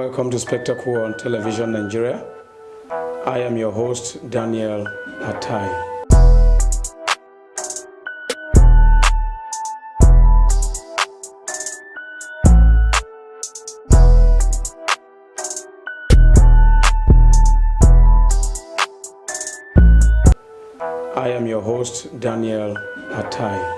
Welcome to Spectacle on Television Nigeria. I am your host, Daniel Atai. I am your host, Daniel Atai.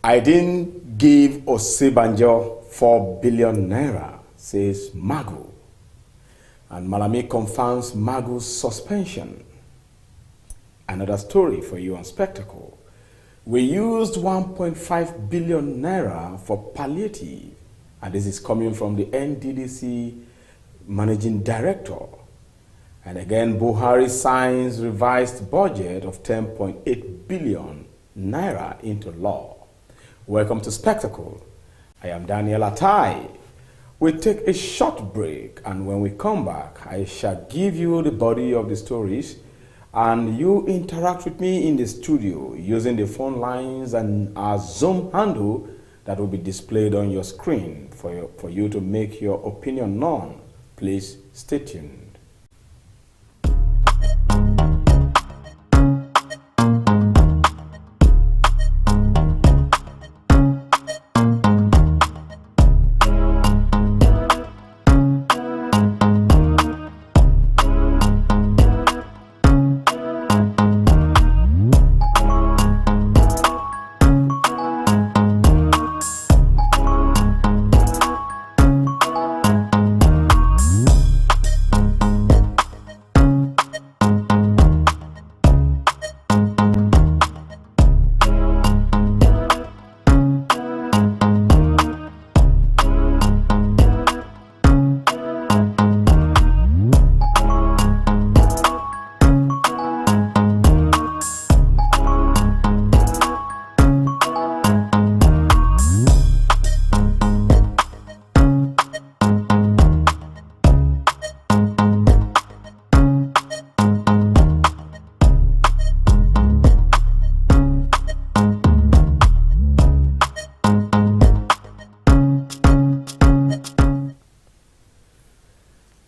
I didn't give Osinbajo 4 billion naira, says Magu. And Malami confirms Magu's suspension. Another story for you on Spectacle. We used 1.5 billion naira for palliative. And this is coming from the NDDC Managing Director. And again, Buhari signs revised budget of 10.8 billion naira into law. Welcome to Spectacle. I am Daniel Atai. We'll take a short break, and when we come back, I shall give you the body of the stories, and you interact with me in the studio using the phone lines and our Zoom handle that will be displayed on your screen for you to make your opinion known. Please stay tuned.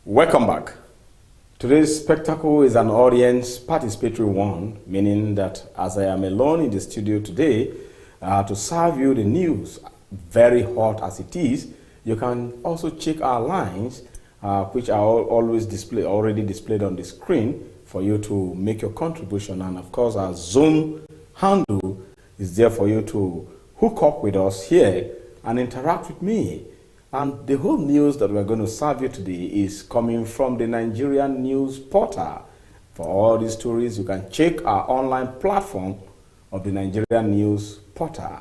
Welcome back. Today's Spectacle is an audience participatory one, meaning that as I am alone in the studio today to serve you the news, very hot as it is, you can also check our lines, which are always already displayed on the screen for you to make your contribution. And of course, our Zoom handle is there for you to hook up with us here and interact with me. And the whole news that we're going to serve you today is coming from the Nigerian news portal. For all these stories, you can check our online platform of the Nigerian news portal.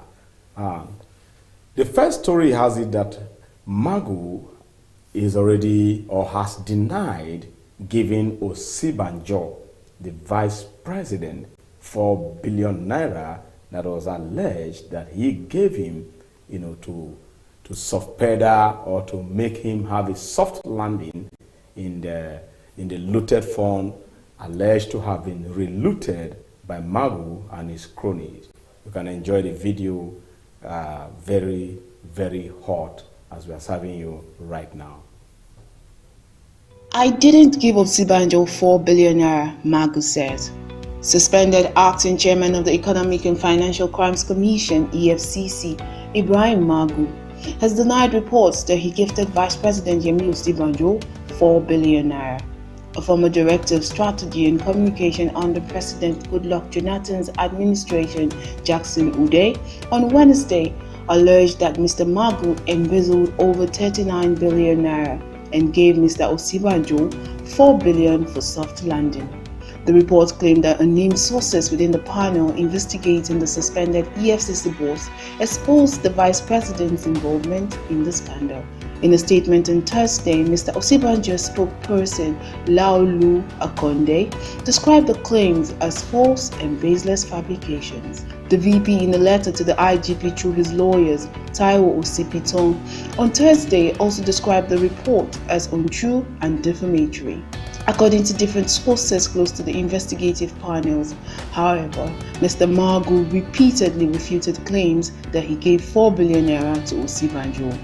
The first story has it that Magu is already or has denied giving Osinbajo, the vice president, 4 billion naira that was alleged that he gave him, to soft pedal or to make him have a soft landing in the looted fund alleged to have been relooted by Magu and his cronies. You can enjoy the video, very, very hot, as we are serving you right now. I didn't give Osinbajo 4 billion naira, Magu says. Suspended acting chairman of the Economic and Financial Crimes Commission, EFCC, Ibrahim Magu, has denied reports that he gifted Vice President Yemi Osinbajo 4 billion naira. A former director of strategy and communication under President Goodluck Jonathan's administration, Jackson Ude, on Wednesday alleged that Mr. Magu embezzled over 39 billion naira and gave Mr. Osinbajo 4 billion for soft landing. The report claimed that unnamed sources within the panel investigating the suspended EFCC boss exposed the vice president's involvement in the scandal. In a statement on Thursday, Mr. Osibanjo's spokesperson, Laolu Akonde, described the claims as false and baseless fabrications. The VP, in a letter to the IGP through his lawyers, Taiwo Osipiton, on Thursday also described the report as untrue and defamatory. According to different sources close to the investigative panels, however, Mr. Magu repeatedly refuted claims that he gave 4 billion naira to Osibanjo.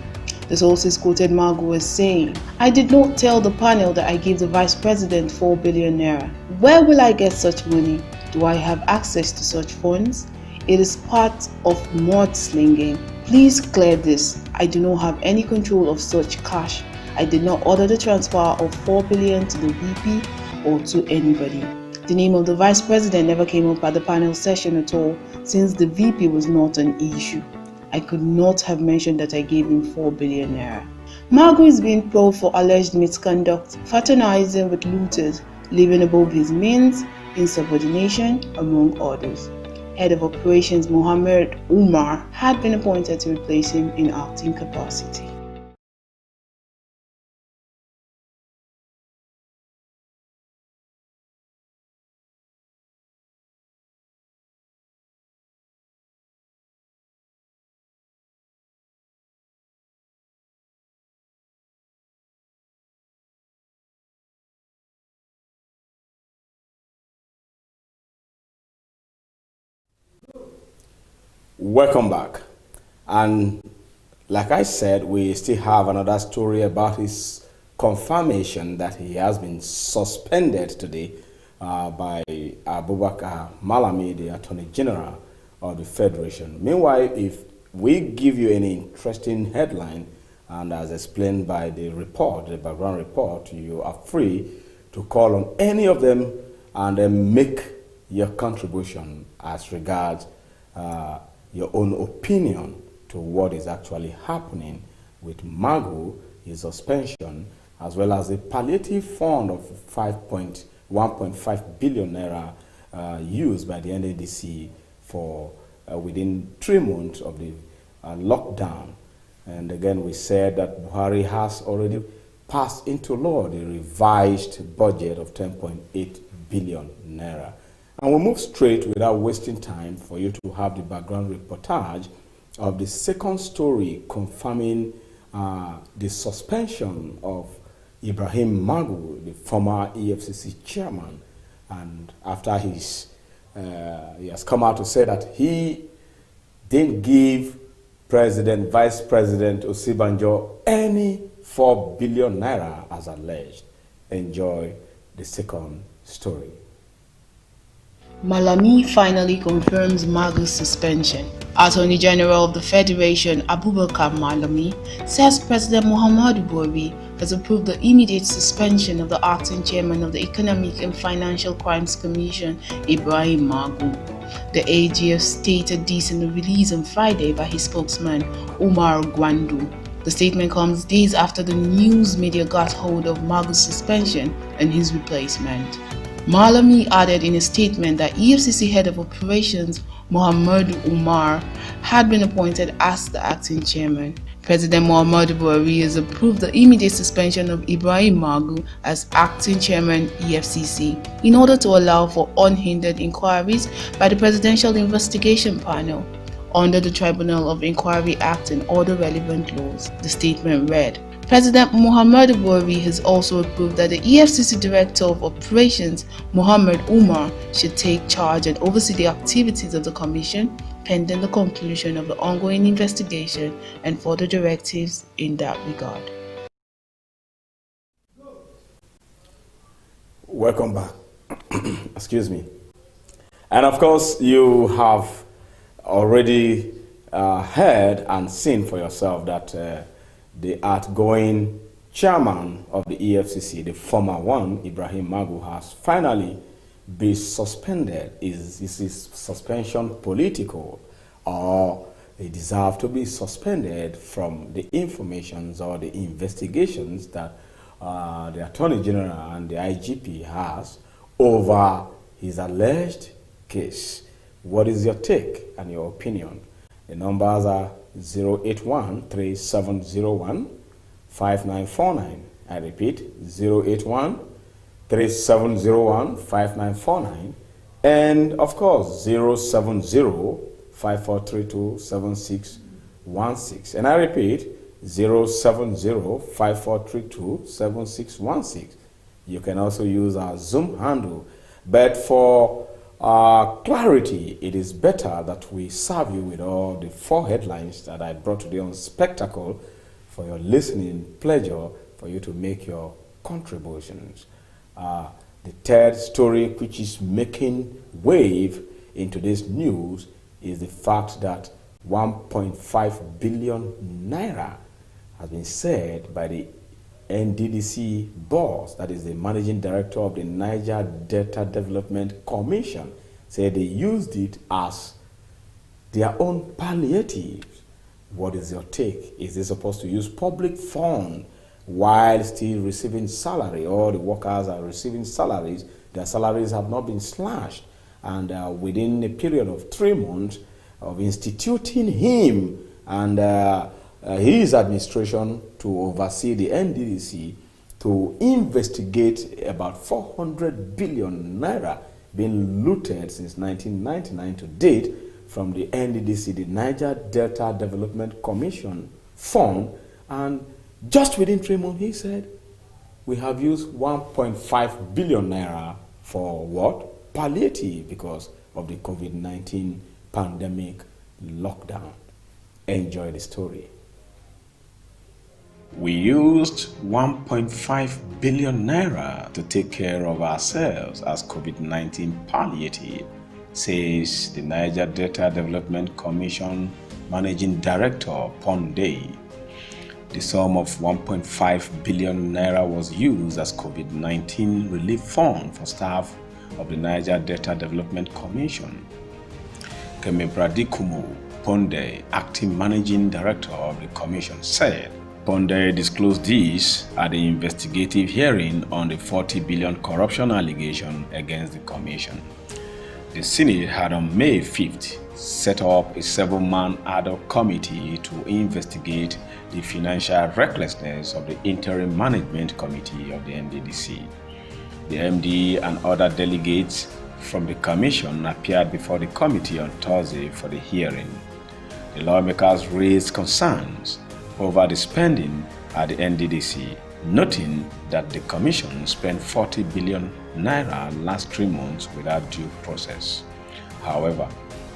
The sources quoted Magu as saying, "I did not tell the panel that I gave the vice president 4 billion naira. Where will I get such money? Do I have access to such funds? It is part of mudslinging. Please clear this. I do not have any control of such cash. I did not order the transfer of 4 billion to the VP or to anybody." The name of the vice president never came up at the panel session at all, since the VP was not an issue. "I could not have mentioned that I gave him 4 billion naira. Magu is being probed for alleged misconduct, fraternizing with looters, living above his means, insubordination, among others. Head of Operations Mohammed Umar had been appointed to replace him in acting capacity. Welcome back. And like I said, we still have another story about his confirmation that he has been suspended today by Abubakar Malami, the Attorney General of the Federation. Meanwhile, if we give you any interesting headline, and as explained by the report, the background report, you are free to call on any of them and then make your contribution as regards your own opinion to what is actually happening with Magu, his suspension, as well as a palliative fund of 1.5 billion naira used by the NADC for within 3 months of the lockdown. And again, we said that Buhari has already passed into law the revised budget of 10.8 billion naira. And we'll move straight without wasting time for you to have the background reportage of the second story confirming the suspension of Ibrahim Magu, the former EFCC chairman. And after he has come out to say that he didn't give Vice President Osibanjo any 4 billion naira as alleged. Enjoy the second story. Malami finally confirms Magu's suspension. Attorney General of the Federation, Abubakar Malami, says President Muhammadu Buhari has approved the immediate suspension of the acting chairman of the Economic and Financial Crimes Commission, Ibrahim Magu. The AGF stated this in the release on Friday by his spokesman, Umar Gwandu. The statement comes days after the news media got hold of Magu's suspension and his replacement. Malami added in a statement that EFCC Head of Operations Muhammad Umar had been appointed as the acting chairman. President Muhammadu Buhari has approved the immediate suspension of Ibrahim Magu as acting chairman EFCC in order to allow for unhindered inquiries by the Presidential Investigation Panel under the Tribunal of Inquiry Act and other relevant laws. The statement read, President Muhammadu Buhari has also approved that the EFCC Director of Operations, Muhammad Umar, should take charge and oversee the activities of the Commission pending the conclusion of the ongoing investigation and further directives in that regard. Welcome back. Excuse me. And of course, you have already heard and seen for yourself that the outgoing chairman of the EFCC, the former one, Ibrahim Magu, has finally been suspended. Is his suspension political, or he deserves to be suspended from the informations or the investigations that the Attorney General and the IGP has over his alleged case. What is your take and your opinion? The numbers are 081-3701-5949. I repeat, 081-3701-5949. And of course, 070-5432-7616. And I repeat, 070-5432-7616. You can also use our Zoom handle. But for clarity, it is better that we serve you with all the 4 headlines that I brought today on Spectacle for your listening pleasure, for you to make your contributions. The third story which is making wave in today's news is the fact that 1.5 billion naira has been said by the NDDC boss, that is the managing director of the Niger Delta Development Commission, said they used it as their own palliative. What is your take? Is they supposed to use public fund while still receiving salary? All the workers are receiving salaries. Their salaries have not been slashed. And within a period of 3 months of instituting him and his administration to oversee the NDDC to investigate about 400 billion naira being looted since 1999 to date from the NDDC, the Niger Delta Development Commission Fund. And just within 3 months, he said, we have used 1.5 billion naira for what? Palliative, because of the COVID-19 pandemic lockdown. Enjoy the story. We used 1.5 billion naira to take care of ourselves as COVID-19 palliative, says the Niger Delta Development Commission Managing Director Ponde. The sum of 1.5 billion naira was used as COVID-19 relief fund for staff of the Niger Delta Development Commission. Kemebradikumu Ponde, acting managing director of the commission, said Ponde disclosed this at the investigative hearing on the 40 billion corruption allegation against the commission. The Senate had on May 5th set up a 7-man ad hoc committee to investigate the financial recklessness of the interim management committee of the NDDC. The MD and other delegates from the commission appeared before the committee on Thursday for the hearing. The lawmakers raised concerns over the spending at the NDDC, noting that the commission spent 40 billion naira last 3 months without due process. However,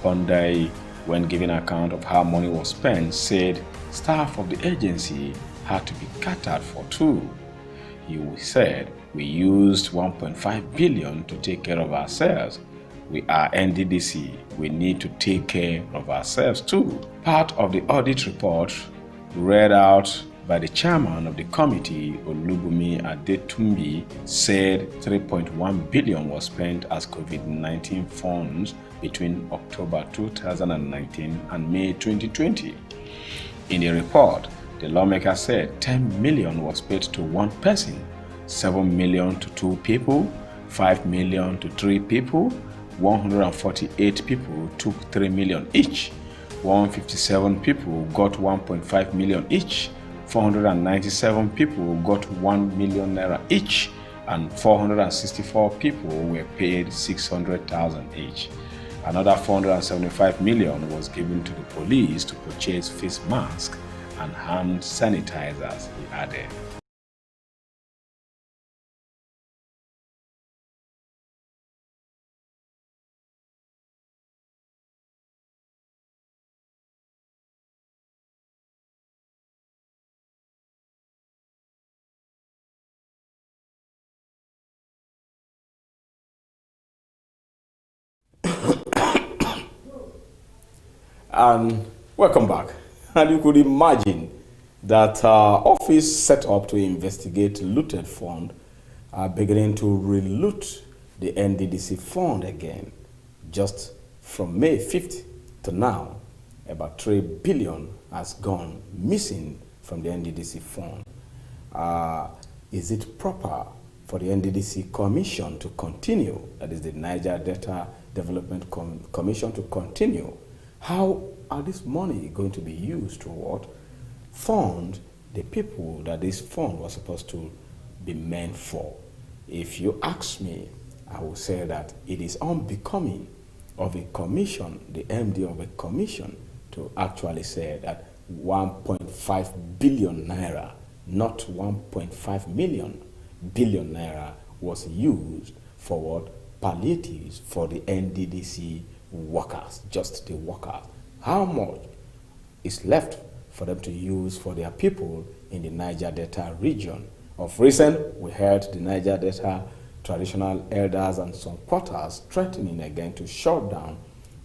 Ponde, when giving account of how money was spent, said staff of the agency had to be catered for too. He said, we used 1.5 billion to take care of ourselves. We are NDDC. We need to take care of ourselves too. Part of the audit report read out by the chairman of the committee, Olubumi Adetumbi, said 3.1 billion was spent as COVID-19 funds between October 2019 and May 2020. In the report, the lawmaker said 10 million was paid to one person, 7 million to 2 people, 5 million to 3 people, 148 people took 3 million each, 157 people got 1.5 million each, 497 people got 1 million naira each, and 464 people were paid 600,000 each. Another 475 million was given to the police to purchase face masks and hand sanitizers, he added. And welcome back. And you could imagine that office set up to investigate looted fund are beginning to reloot the NDDC fund again. Just from May 5th to now, about 3 billion has gone missing from the NDDC fund. Is it proper for the NDDC Commission to continue, that is the Niger Delta Development Commission to continue. How are this money going to be used to what? Fund the people that this fund was supposed to be meant for. If you ask me, I will say that it is unbecoming of a commission, the MD of a commission, to actually say that 1.5 billion naira, not 1.5 billion naira, was used for what? Palliatives for the NDDC workers, just the workers. How much is left for them to use for their people in the Niger Delta region? Of recent, we heard the Niger Delta traditional elders and some quarters threatening again to shut down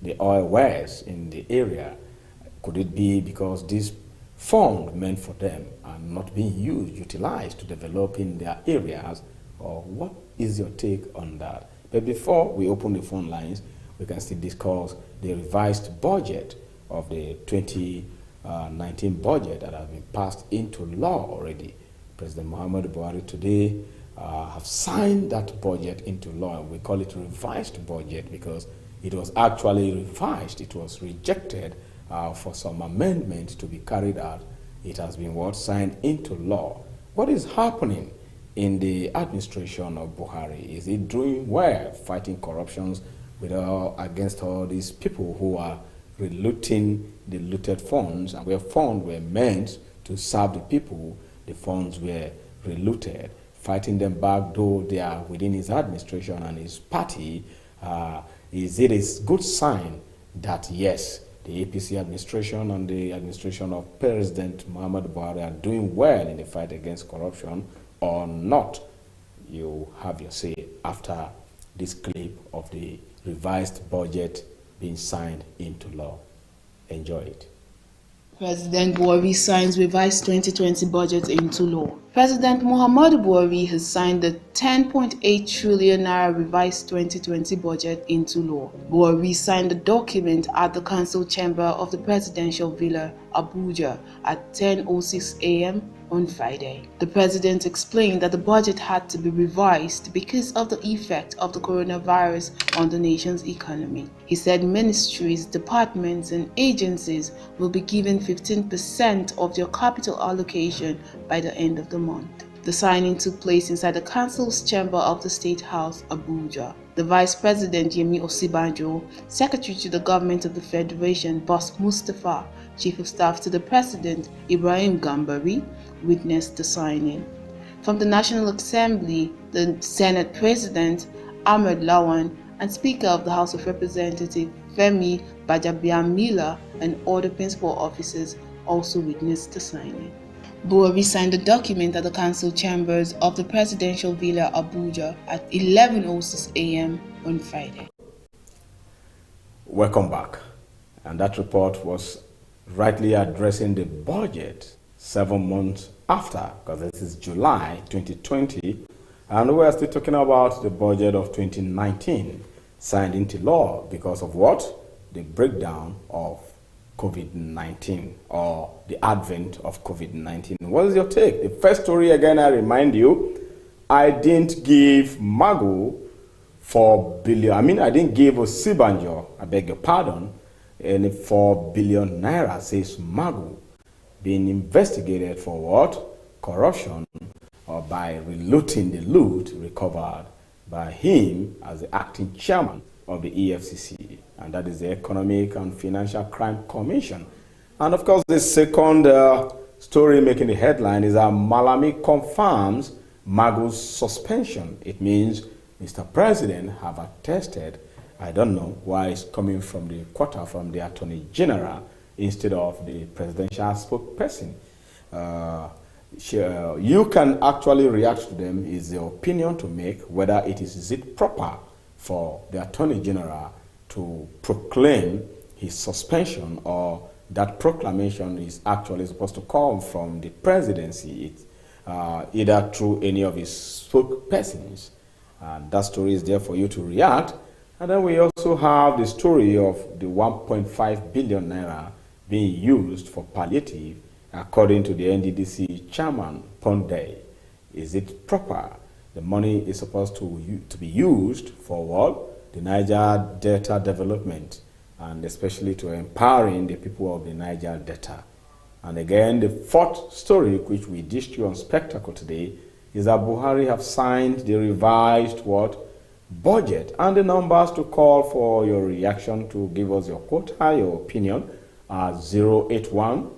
the oil wells in the area. Could it be because this fund meant for them are not being utilized to develop in their areas? Or what is your take on that? But before we open the phone lines, we can still discuss the revised budget of the 2019 budget that has been passed into law already. President Muhammadu Buhari today have signed that budget into law. We call it revised budget because it was actually revised. It was rejected for some amendments to be carried out. It has been what? Signed into law. What is happening in the administration of Buhari? Is it doing well fighting corruptions against all these people who are relooting the looted funds, and where funds were meant to serve the people, the funds were relooted, fighting them back, though they are within his administration and his party? Is it a good sign that yes, the APC administration and the administration of President Muhammadu Buhari are doing well in the fight against corruption, or not? You have your say after this clip of the revised budget being signed into law. Enjoy it. President Buhari signs revised 2020 budget into law. President Muhammadu Buhari has signed the 10.8 trillion naira revised 2020 budget into law. Buhari signed the document at the council chamber of the presidential villa, Abuja, at 10:06 a.m. on Friday. The president explained that the budget had to be revised because of the effect of the coronavirus on the nation's economy. He said ministries, departments, and agencies will be given 15% of their capital allocation by the end of the month. The signing took place inside the council's chamber of the State House, Abuja. The Vice President Yemi Osibanjo, Secretary to the Government of the Federation, Boss Mustapha, Chief of Staff to the President, Ibrahim Gambari, witnessed the signing. From the National Assembly, the Senate President, Ahmed Lawan, and Speaker of the House of Representatives, Femi Bajabiamila, and other principal officers also witnessed the signing. Buhari signed the document at the council chambers of the presidential villa Abuja at 11:06 a.m. on Friday. Welcome back. And that report was rightly addressing the budget 7 months after, because this is July 2020, and we are still talking about the budget of 2019 signed into law because of what? The breakdown of COVID-19, or the advent of COVID-19. What is your take? The first story, again, I remind you, I didn't give Magu 4 billion. I didn't give Osibanjo, I beg your pardon, any 4 billion naira, says Magu, being investigated for what? Corruption, or by relooting the loot recovered by him as the acting chairman of the EFCC, and that is the Economic and Financial Crime Commission. And of course, the second story making the headline is that Malami confirms Magu's suspension. It means Mr. President have attested, I don't know why it's coming from the quarter from the Attorney General instead of the presidential spokesperson. You can actually react to them, is the opinion to make whether is it proper for the Attorney General to proclaim his suspension, or that proclamation is actually supposed to come from the presidency, either through any of his spokespersons. And that story is there for you to react. And then we also have the story of the 1.5 billion naira being used for palliative, according to the NDDC chairman, Ponday. Is it proper The money is supposed to be used for what? The Niger Delta development, and especially to empowering the people of the Niger Delta. And again, the fourth story which we dished you on Spectacle today is that Buhari have signed the revised what? Budget, and the numbers to call for your reaction to give us your quota, your opinion are 081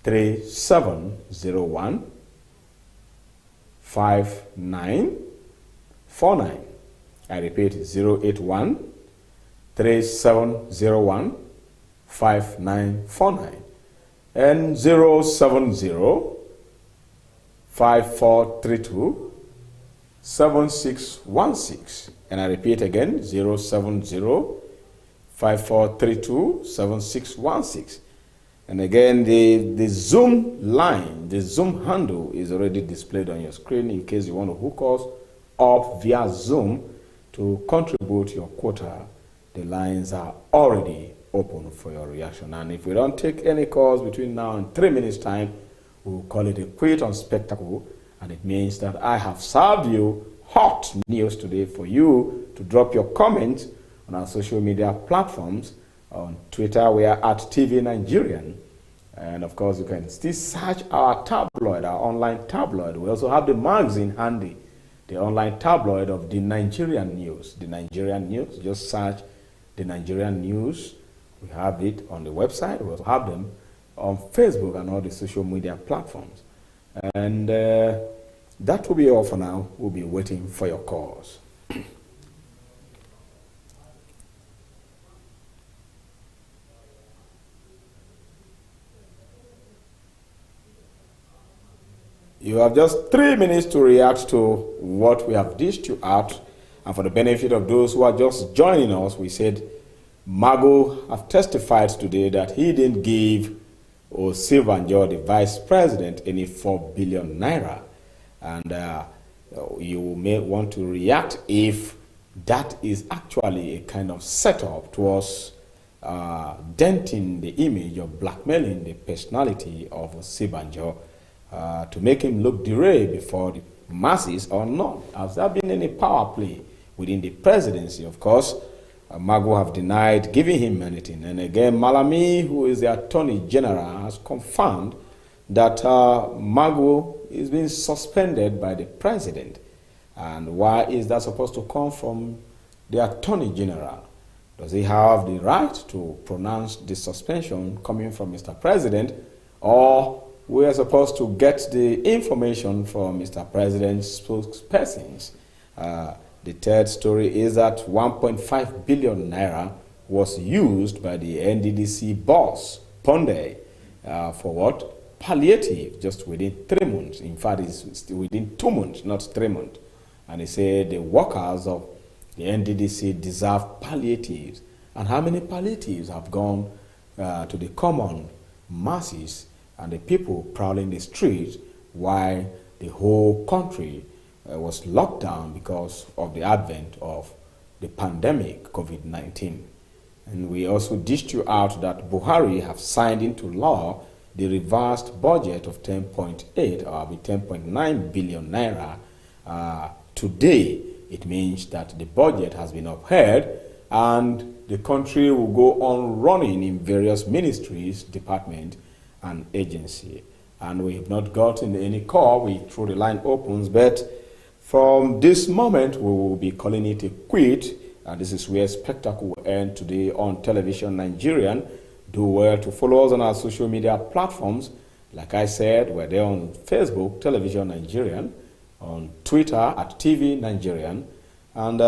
3701 5949. I repeat, 081 3701 5949 and 070 5432 7616. And I repeat again, 070 5432 7616. And again, the Zoom line, the Zoom handle is already displayed on your screen in case you want to hook us up via Zoom to contribute your quota. The lines are already open for your reaction. And if we don't take any calls between now and 3 minutes time, we'll call it a quit on Spectacle. And it means that I have served you hot news today for you to drop your comments on our social media platforms. On Twitter, we are at TV Nigerian. And of course, you can still search our tabloid, our online tabloid. We also have the magazine handy, the online tabloid of the Nigerian news. The Nigerian news, just search the Nigerian news. We have it on the website. We also have them on Facebook and all the social media platforms. And that will be all for now. We'll be waiting for your calls. You have just 3 minutes to react to what we have dished you out. And for the benefit of those who are just joining us, we said Magu have testified today that he didn't give Osibanjo, the vice president, any 4 billion naira. And you may want to react if that is actually a kind of setup towards denting the image of blackmailing the personality of Osibanjo to make him look deranged before the masses or not. Has there been any power play within the presidency? Of course, Magu have denied giving him anything. And again, Malami, who is the Attorney General, has confirmed that Magu is being suspended by the president. And why is that supposed to come from the Attorney General? Does he have the right to pronounce the suspension coming from Mr. President, or we are supposed to get the information from Mr. President's spokespersons? The third story is that 1.5 billion naira was used by the NDDC boss, Ponde, for what? Palliative, just within 3 months. In fact, it's within 2 months, not 3 months. And he said the workers of the NDDC deserve palliatives. And how many palliatives have gone to the common masses and the people prowling the streets while the whole country was locked down because of the advent of the pandemic, COVID-19. And we also dished you out that Buhari have signed into law the reversed budget of 10.8 or 10.9 billion naira. Today, it means that the budget has been upheld and the country will go on running in various ministries, departments, and agency. And we have not gotten any call. We threw the line opens, but from this moment, we will be calling it a quit. And this is where Spectacle will end today on Television Nigerian. Do well to follow us on our social media platforms. Like I said, we're there on Facebook, Television Nigerian, on Twitter at TV Nigerian. And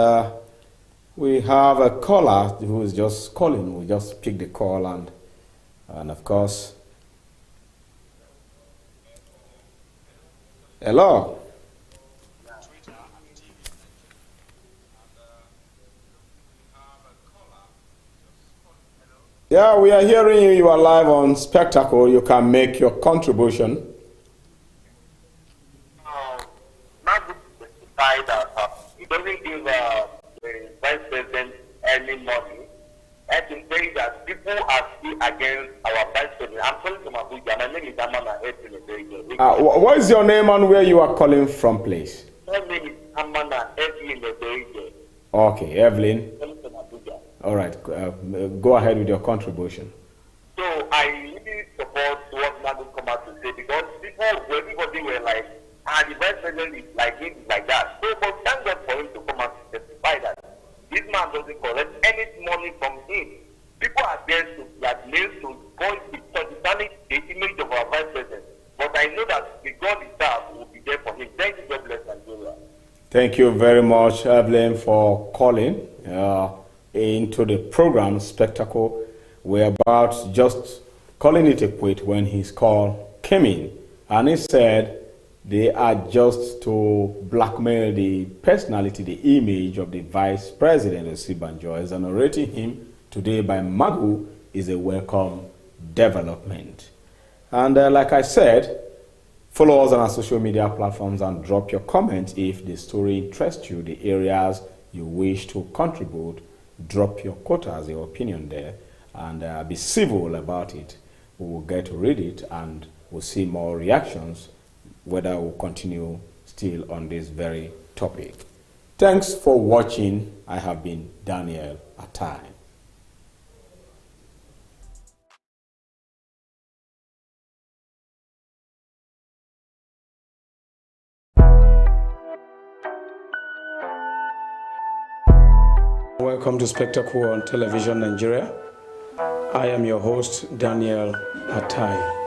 we have a caller who is just calling. We just pick the call and of course, hello. Yeah, we are hearing you. You are live on Spectacle. You can make your contribution. Magu testified that he doesn't give the vice president any money. I can say that people are still against our vice president. I'm calling from Abuja. My name is Amana. What is your name and where you are calling from, please? Her name is Amana Evelyn Odoije. Okay, Evelyn. From Abuja. All right, go ahead with your contribution. So I really support what Magu come out to say because everybody were like, the vice president is like this, like that. So, but thank God for him to come out to testify that this man doesn't collect any money from him. People are there to blackmail to point to damage the image of our vice president. But I know that the God himself will be there for him. Thank you, God bless Nigeria. Thank you very much, Evelyn, for calling into the program Spectacle. We're about just calling it a quit when his call came in. And he said they are just to blackmail the personality, the image of the Vice President Osibanjo. Exonerating him today by Magu is a welcome development. And like I said, follow us on our social media platforms and drop your comments if the story interests you, the areas you wish to contribute. Drop your quotas, your opinion there, and be civil about it. We will get to read it and we'll see more reactions, whether we'll continue still on this very topic. Thanks for watching. I have been Daniel Atai. Welcome to Spectacle on Television Nigeria. I am your host, Daniel Atai.